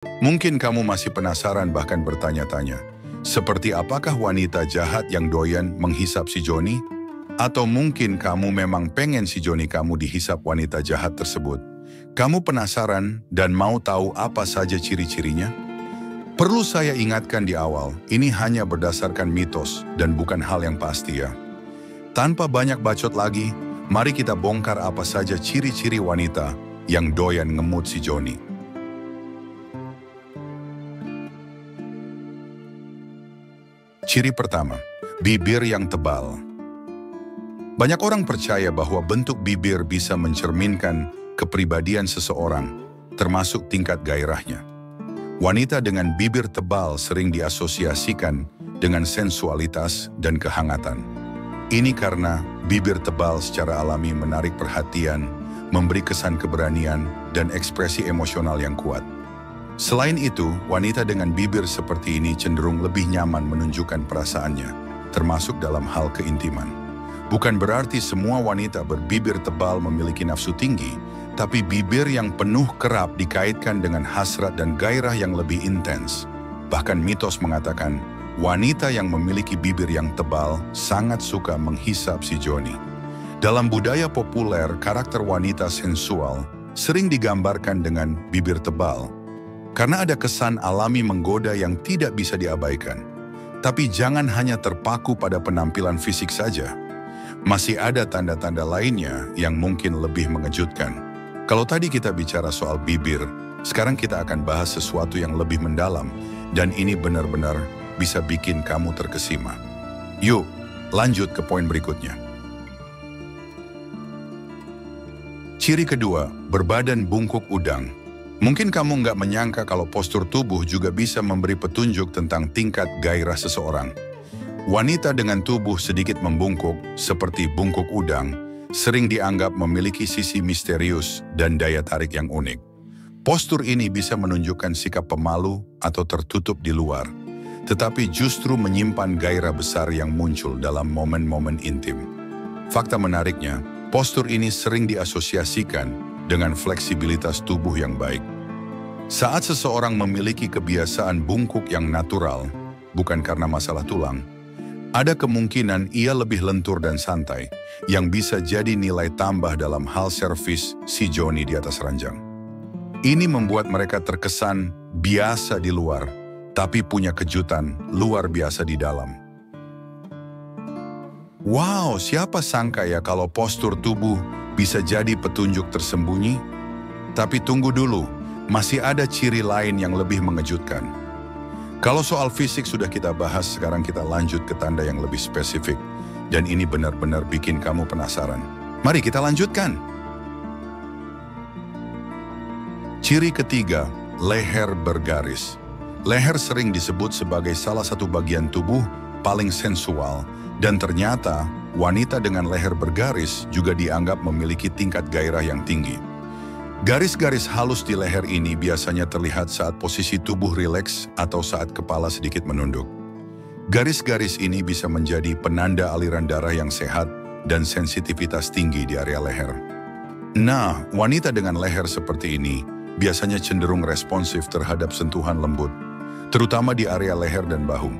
Mungkin kamu masih penasaran bahkan bertanya-tanya, seperti apakah wanita jahat yang doyan menghisap si Joni? Atau mungkin kamu memang pengen si Joni kamu dihisap wanita jahat tersebut? Kamu penasaran dan mau tahu apa saja ciri-cirinya? Perlu saya ingatkan di awal, ini hanya berdasarkan mitos dan bukan hal yang pasti ya. Tanpa banyak bacot lagi, mari kita bongkar apa saja ciri-ciri wanita yang doyan ngemut si Joni. Ciri pertama, bibir yang tebal. Banyak orang percaya bahwa bentuk bibir bisa mencerminkan kepribadian seseorang, termasuk tingkat gairahnya. Wanita dengan bibir tebal sering diasosiasikan dengan sensualitas dan kehangatan. Ini karena bibir tebal secara alami menarik perhatian, memberi kesan keberanian, dan ekspresi emosional yang kuat. Selain itu, wanita dengan bibir seperti ini cenderung lebih nyaman menunjukkan perasaannya, termasuk dalam hal keintiman. Bukan berarti semua wanita berbibir tebal memiliki nafsu tinggi, tapi bibir yang penuh kerap dikaitkan dengan hasrat dan gairah yang lebih intens. Bahkan mitos mengatakan, wanita yang memiliki bibir yang tebal sangat suka menghisap si Joni. Dalam budaya populer, karakter wanita sensual sering digambarkan dengan bibir tebal, karena ada kesan alami menggoda yang tidak bisa diabaikan. Tapi jangan hanya terpaku pada penampilan fisik saja. Masih ada tanda-tanda lainnya yang mungkin lebih mengejutkan. Kalau tadi kita bicara soal bibir, sekarang kita akan bahas sesuatu yang lebih mendalam, dan ini benar-benar bisa bikin kamu terkesima. Yuk, lanjut ke poin berikutnya. Ciri kedua, berbadan bungkuk udang. Mungkin kamu nggak menyangka kalau postur tubuh juga bisa memberi petunjuk tentang tingkat gairah seseorang. Wanita dengan tubuh sedikit membungkuk, seperti bungkuk udang, sering dianggap memiliki sisi misterius dan daya tarik yang unik. Postur ini bisa menunjukkan sikap pemalu atau tertutup di luar, tetapi justru menyimpan gairah besar yang muncul dalam momen-momen intim. Fakta menariknya, postur ini sering diasosiasikan dengan fleksibilitas tubuh yang baik. Saat seseorang memiliki kebiasaan bungkuk yang natural, bukan karena masalah tulang, ada kemungkinan ia lebih lentur dan santai, yang bisa jadi nilai tambah dalam hal servis si Joni di atas ranjang. Ini membuat mereka terkesan biasa di luar, tapi punya kejutan luar biasa di dalam. Wow, siapa sangka ya kalau postur tubuh bisa jadi petunjuk tersembunyi? Tapi tunggu dulu, masih ada ciri lain yang lebih mengejutkan. Kalau soal fisik sudah kita bahas, sekarang kita lanjut ke tanda yang lebih spesifik. Dan ini benar-benar bikin kamu penasaran. Mari kita lanjutkan. Ciri ketiga, leher bergaris. Leher sering disebut sebagai salah satu bagian tubuh paling sensual, dan ternyata wanita dengan leher bergaris juga dianggap memiliki tingkat gairah yang tinggi. Garis-garis halus di leher ini biasanya terlihat saat posisi tubuh rileks atau saat kepala sedikit menunduk. Garis-garis ini bisa menjadi penanda aliran darah yang sehat dan sensitivitas tinggi di area leher. Nah, wanita dengan leher seperti ini biasanya cenderung responsif terhadap sentuhan lembut, terutama di area leher dan bahu.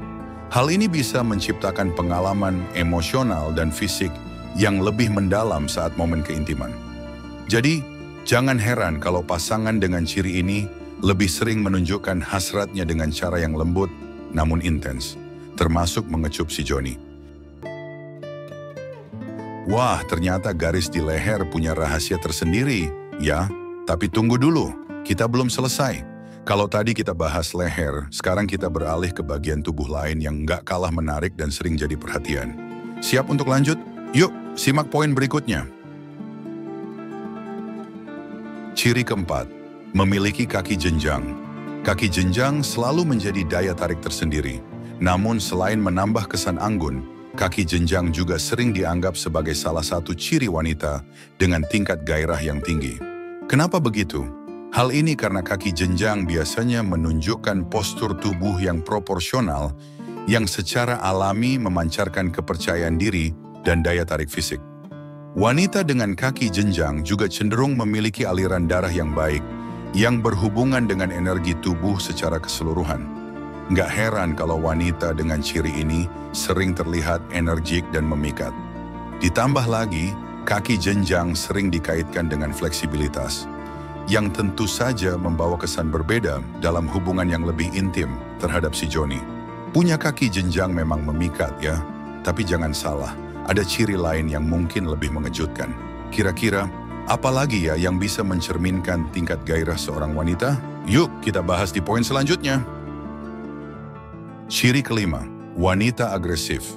Hal ini bisa menciptakan pengalaman emosional dan fisik yang lebih mendalam saat momen keintiman. Jadi, jangan heran kalau pasangan dengan ciri ini lebih sering menunjukkan hasratnya dengan cara yang lembut namun intens, termasuk mengecup si Joni. Wah, ternyata garis di leher punya rahasia tersendiri, ya. Tapi tunggu dulu, kita belum selesai. Kalau tadi kita bahas leher, sekarang kita beralih ke bagian tubuh lain yang nggak kalah menarik dan sering jadi perhatian. Siap untuk lanjut? Yuk, simak poin berikutnya. Ciri keempat, memiliki kaki jenjang. Kaki jenjang selalu menjadi daya tarik tersendiri. Namun selain menambah kesan anggun, kaki jenjang juga sering dianggap sebagai salah satu ciri wanita dengan tingkat gairah yang tinggi. Kenapa begitu? Hal ini karena kaki jenjang biasanya menunjukkan postur tubuh yang proporsional yang secara alami memancarkan kepercayaan diri dan daya tarik fisik. Wanita dengan kaki jenjang juga cenderung memiliki aliran darah yang baik yang berhubungan dengan energi tubuh secara keseluruhan. Nggak heran kalau wanita dengan ciri ini sering terlihat energik dan memikat. Ditambah lagi, kaki jenjang sering dikaitkan dengan fleksibilitas, yang tentu saja membawa kesan berbeda dalam hubungan yang lebih intim terhadap si Joni. Punya kaki jenjang memang memikat ya, tapi jangan salah, ada ciri lain yang mungkin lebih mengejutkan. Kira-kira, apalagi ya yang bisa mencerminkan tingkat gairah seorang wanita? Yuk kita bahas di poin selanjutnya. Ciri kelima, wanita agresif.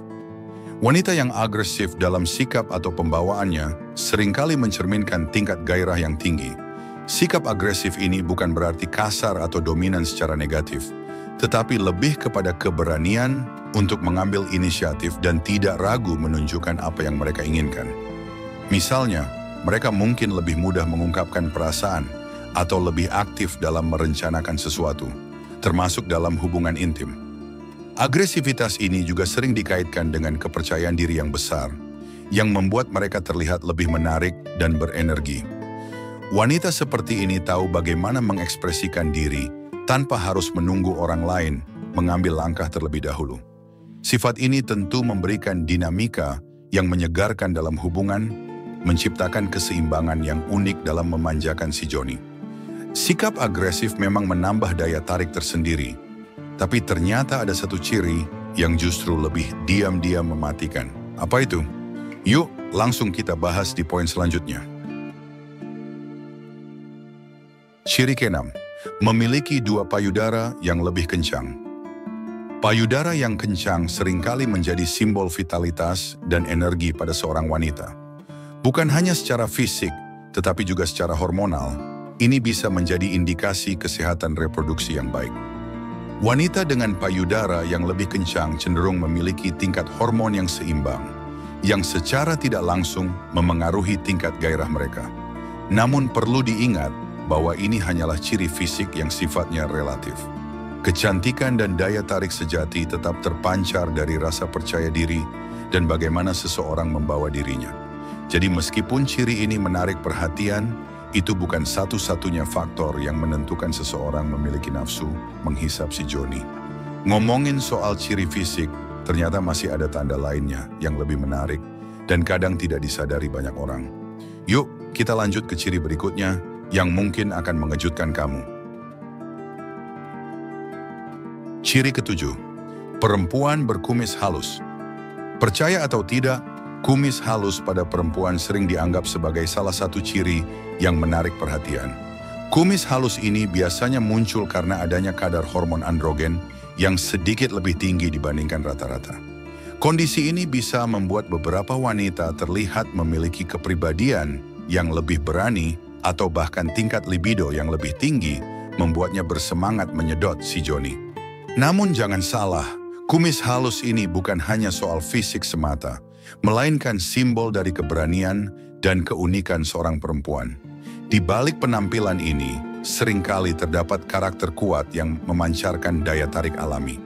Wanita yang agresif dalam sikap atau pembawaannya seringkali mencerminkan tingkat gairah yang tinggi. Sikap agresif ini bukan berarti kasar atau dominan secara negatif, tetapi lebih kepada keberanian untuk mengambil inisiatif dan tidak ragu menunjukkan apa yang mereka inginkan. Misalnya, mereka mungkin lebih mudah mengungkapkan perasaan atau lebih aktif dalam merencanakan sesuatu, termasuk dalam hubungan intim. Agresivitas ini juga sering dikaitkan dengan kepercayaan diri yang besar, yang membuat mereka terlihat lebih menarik dan berenergi. Wanita seperti ini tahu bagaimana mengekspresikan diri tanpa harus menunggu orang lain mengambil langkah terlebih dahulu. Sifat ini tentu memberikan dinamika yang menyegarkan dalam hubungan, menciptakan keseimbangan yang unik dalam memanjakan si Joni. Sikap agresif memang menambah daya tarik tersendiri, tapi ternyata ada satu ciri yang justru lebih diam-diam mematikan. Apa itu? Yuk, langsung kita bahas di poin selanjutnya. Ciri keenam, memiliki dua payudara yang lebih kencang. Payudara yang kencang seringkali menjadi simbol vitalitas dan energi pada seorang wanita. Bukan hanya secara fisik, tetapi juga secara hormonal, ini bisa menjadi indikasi kesehatan reproduksi yang baik. Wanita dengan payudara yang lebih kencang cenderung memiliki tingkat hormon yang seimbang, yang secara tidak langsung memengaruhi tingkat gairah mereka. Namun perlu diingat bahwa ini hanyalah ciri fisik yang sifatnya relatif. Kecantikan dan daya tarik sejati tetap terpancar dari rasa percaya diri dan bagaimana seseorang membawa dirinya. Jadi meskipun ciri ini menarik perhatian, itu bukan satu-satunya faktor yang menentukan seseorang memiliki nafsu menghisap si Joni. Ngomongin soal ciri fisik, ternyata masih ada tanda lainnya yang lebih menarik dan kadang tidak disadari banyak orang. Yuk, kita lanjut ke ciri berikutnya yang mungkin akan mengejutkan kamu. Ciri ketujuh, perempuan berkumis halus. Percaya atau tidak, kumis halus pada perempuan sering dianggap sebagai salah satu ciri yang menarik perhatian. Kumis halus ini biasanya muncul karena adanya kadar hormon androgen yang sedikit lebih tinggi dibandingkan rata-rata. Kondisi ini bisa membuat beberapa wanita terlihat memiliki kepribadian yang lebih berani atau bahkan tingkat libido yang lebih tinggi, membuatnya bersemangat menyedot si Joni. Namun jangan salah, kumis halus ini bukan hanya soal fisik semata, melainkan simbol dari keberanian dan keunikan seorang perempuan. Di balik penampilan ini, seringkali terdapat karakter kuat yang memancarkan daya tarik alami.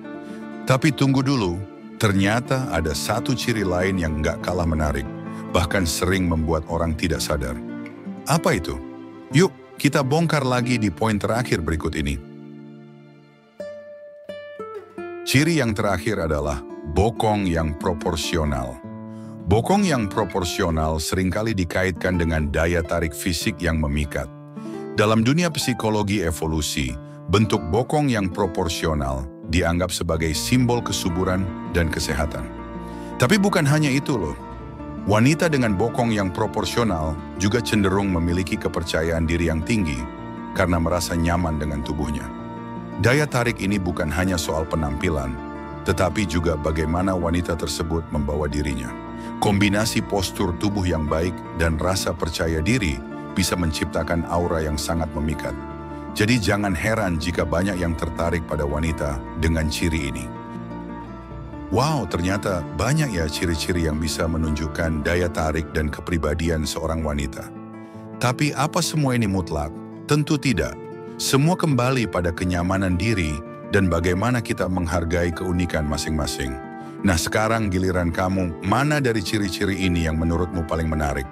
Tapi tunggu dulu, ternyata ada satu ciri lain yang nggak kalah menarik, bahkan sering membuat orang tidak sadar. Apa itu? Yuk, kita bongkar lagi di poin terakhir berikut ini. Ciri yang terakhir adalah bokong yang proporsional. Bokong yang proporsional seringkali dikaitkan dengan daya tarik fisik yang memikat. Dalam dunia psikologi evolusi, bentuk bokong yang proporsional dianggap sebagai simbol kesuburan dan kesehatan. Tapi bukan hanya itu loh. Wanita dengan bokong yang proporsional juga cenderung memiliki kepercayaan diri yang tinggi karena merasa nyaman dengan tubuhnya. Daya tarik ini bukan hanya soal penampilan, tetapi juga bagaimana wanita tersebut membawa dirinya. Kombinasi postur tubuh yang baik dan rasa percaya diri bisa menciptakan aura yang sangat memikat. Jadi jangan heran jika banyak yang tertarik pada wanita dengan ciri ini. Wow, ternyata banyak ya ciri-ciri yang bisa menunjukkan daya tarik dan kepribadian seorang wanita. Tapi apa semua ini mutlak? Tentu tidak. Semua kembali pada kenyamanan diri dan bagaimana kita menghargai keunikan masing-masing. Nah sekarang giliran kamu, mana dari ciri-ciri ini yang menurutmu paling menarik?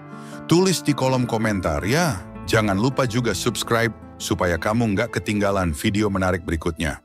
Tulis di kolom komentar ya. Jangan lupa juga subscribe supaya kamu nggak ketinggalan video menarik berikutnya.